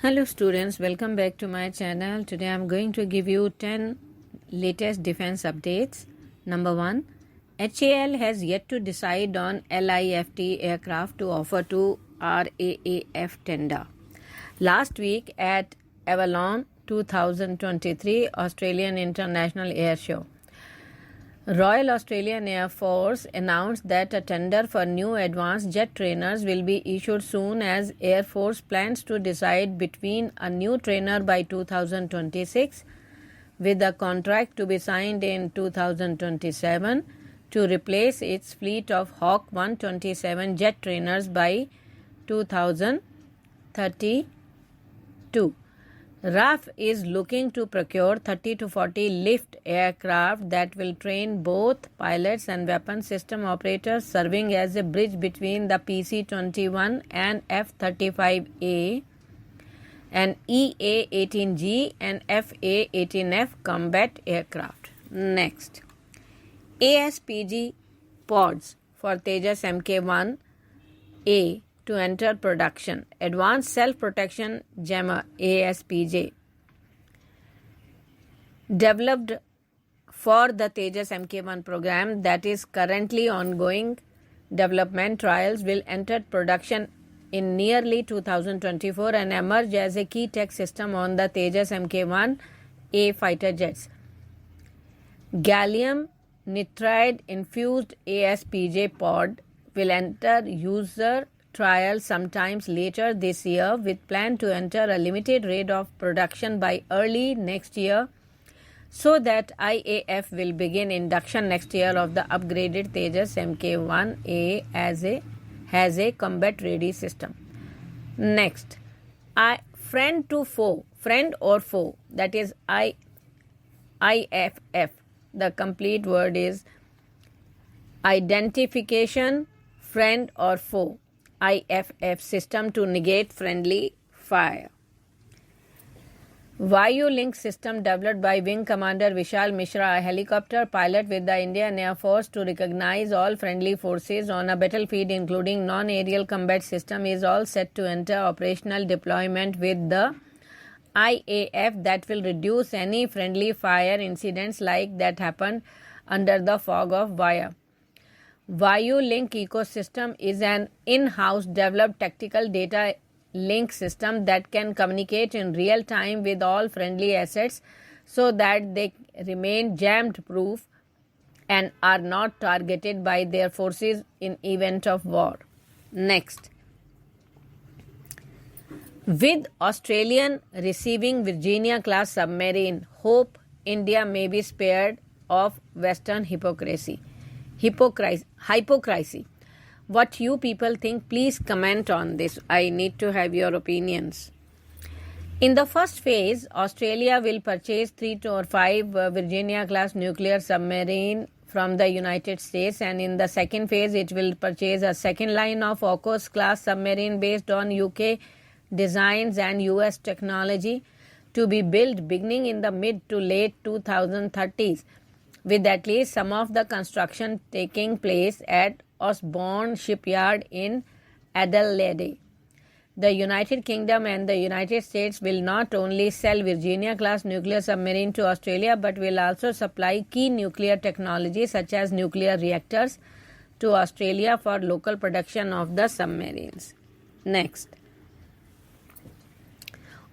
Hello students, welcome back to my channel. Today I am going to give you 10 latest defense updates. Number 1, HAL has yet to decide on LIFT aircraft to offer to RAAF Tender. Last week at Avalon 2023 Australian International Air Show, Royal Australian Air Force announced that a tender for new advanced jet trainers will be issued soon, as Air Force plans to decide between a new trainer by 2026 with a contract to be signed in 2027 to replace its fleet of Hawk 127 jet trainers by 2032. RAAF is looking to procure 30 to 40 lift aircraft that will train both pilots and weapon system operators, serving as a bridge between the PC-21 and F-35A and EA-18G and FA-18F combat aircraft. Next, ASPJ pods for Tejas Mk1A to enter production. Advanced Self-Protection Jammer ASPJ, developed for the Tejas Mk1 program that is currently ongoing development trials, will enter production in nearly 2024 and emerge as a key tech system on the Tejas Mk1A fighter jets. Gallium nitride infused ASPJ pod will enter user trial sometimes later this year, with plan to enter a limited rate of production by early next year, so that IAF will begin induction next year of the upgraded Tejas Mk1A has a combat ready system. Next, friend or foe, that is IFF. The complete word is identification, friend or foe, IFF system to negate friendly fire. Vayu Link system developed by Wing Commander Vishal Mishra, a helicopter pilot with the Indian Air Force, to recognize all friendly forces on a battlefield, including non-aerial combat system, is all set to enter operational deployment with the IAF that will reduce any friendly fire incidents like that happened under the fog of Vayu. Vayu Link ecosystem is an in-house developed tactical data link system that can communicate in real time with all friendly assets so that they remain jammed proof and are not targeted by their forces in event of war. Next, with Australian receiving Virginia class submarine, hope India may be spared of Western hypocrisy. What you people think, please comment on this. I need to have your opinions. In the first phase, Australia will purchase 3 or 5 Virginia class nuclear submarine from the United States, and in the second phase it will purchase a second line of AUKUS class submarine based on UK designs and US technology to be built beginning in the mid to late 2030s, with at least some of the construction taking place at Osborne Shipyard in Adelaide. The United Kingdom and the United States will not only sell Virginia-class nuclear submarine to Australia, but will also supply key nuclear technology such as nuclear reactors to Australia for local production of the submarines. Next,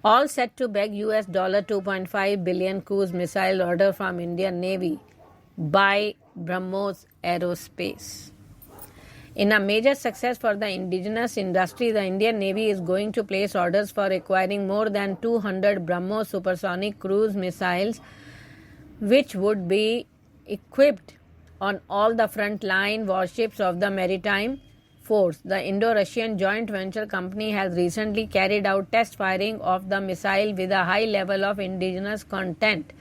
all set to beg US $2.5 billion cruise missile order from Indian Navy by BrahMos Aerospace. In a major success for the indigenous industry, the Indian Navy is going to place orders for acquiring more than 200 BrahMos supersonic cruise missiles, which would be equipped on all the frontline warships of the maritime force. The Indo-Russian joint venture company has recently carried out test firing of the missile with a high level of indigenous content,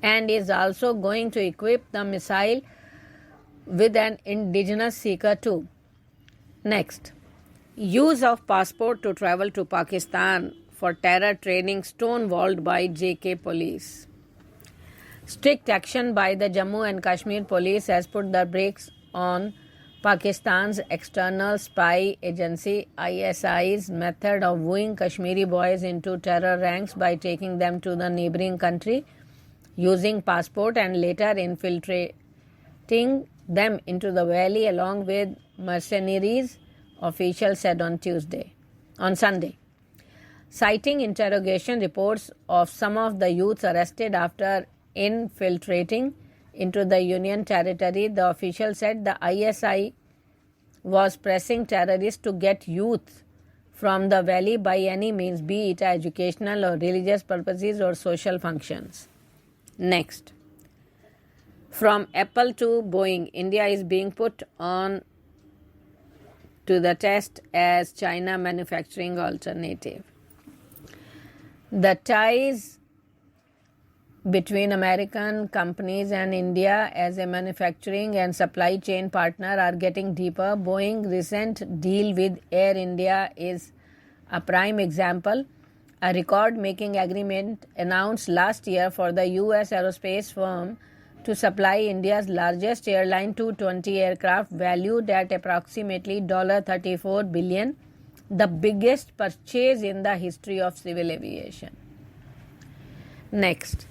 and is also going to equip the missile with an indigenous seeker too. Next, use of passport to travel to Pakistan for terror training stonewalled by JK police. Strict action by the Jammu and Kashmir police has put the brakes on Pakistan's external spy agency ISI's method of wooing Kashmiri boys into terror ranks by taking them to the neighboring country, using passport and later infiltrating them into the valley along with mercenaries, officials said on Sunday. Citing interrogation reports of some of the youths arrested after infiltrating into the Union territory, the official said the ISI was pressing terrorists to get youth from the valley by any means, be it educational or religious purposes or social functions. Next. From Apple to Boeing, India is being put on to the test as China manufacturing alternative. The ties between American companies and India as a manufacturing and supply chain partner are getting deeper. Boeing's recent deal with Air India is a prime example. A record-making agreement announced last year for the U.S. aerospace firm to supply India's largest airline 220 aircraft valued at approximately $34 billion, the biggest purchase in the history of civil aviation. Next.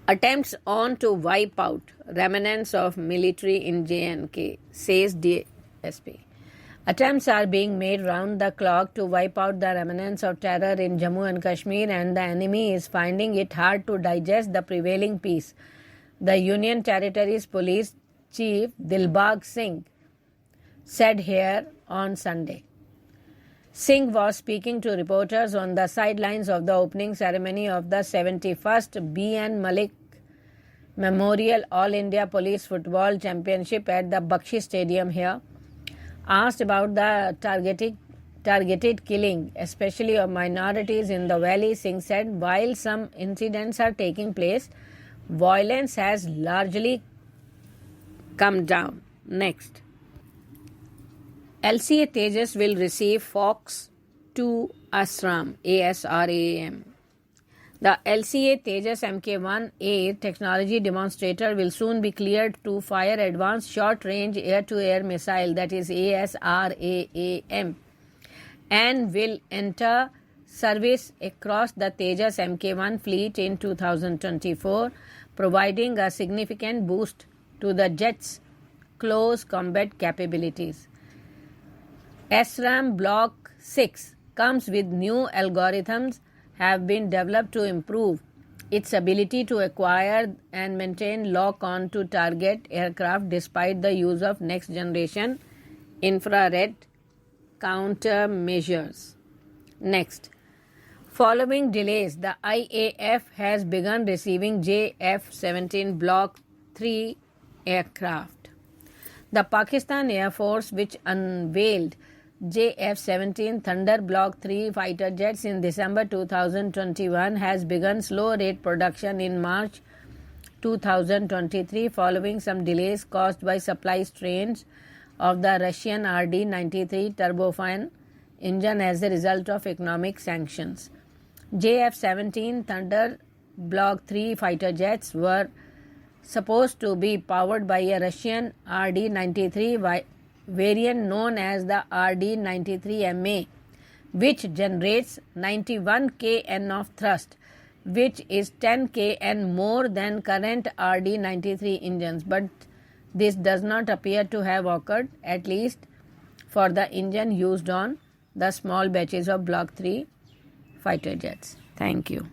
Attempts on to wipe out remnants of military in J&K, says DSP. Attempts are being made round the clock to wipe out the remnants of terror in Jammu and Kashmir, and the enemy is finding it hard to digest the prevailing peace. The Union Territory's Police Chief Dilbag Singh said here on Sunday. Singh was speaking to reporters on the sidelines of the opening ceremony of the 71st B.N. Malik Memorial All India Police Football Championship at the Bakshi Stadium here. Asked about the targeted killing, especially of minorities in the valley, Singh said, while some incidents are taking place, violence has largely come down. Next. LCA Tejas will receive Fox 2 ASRAAM. The LCA Tejas Mk1A technology demonstrator will soon be cleared to fire advanced short-range air-to-air missile, that is ASRAAM, and will enter service across the Tejas Mk1 fleet in 2024, providing a significant boost to the jet's close combat capabilities. ASRAAM Block 6 comes with new algorithms have been developed to improve its ability to acquire and maintain lock-on to target aircraft despite the use of next-generation infrared countermeasures. Next. Following delays, the IAF has begun receiving JF-17 Block 3 aircraft. The Pakistan Air Force, which unveiled JF-17 Thunder Block 3 fighter jets in December 2021, has begun slow-rate production in March 2023 following some delays caused by supply strains of the Russian RD-93 turbofan engine as a result of economic sanctions. JF-17 Thunder Block 3 fighter jets were supposed to be powered by a Russian RD-93 variant known as the RD-93MA, which generates 91 kN of thrust, which is 10 kN more than current RD-93 engines. But this does not appear to have occurred, at least for the engine used on the small batches of Block 3 fighter jets. Thank you.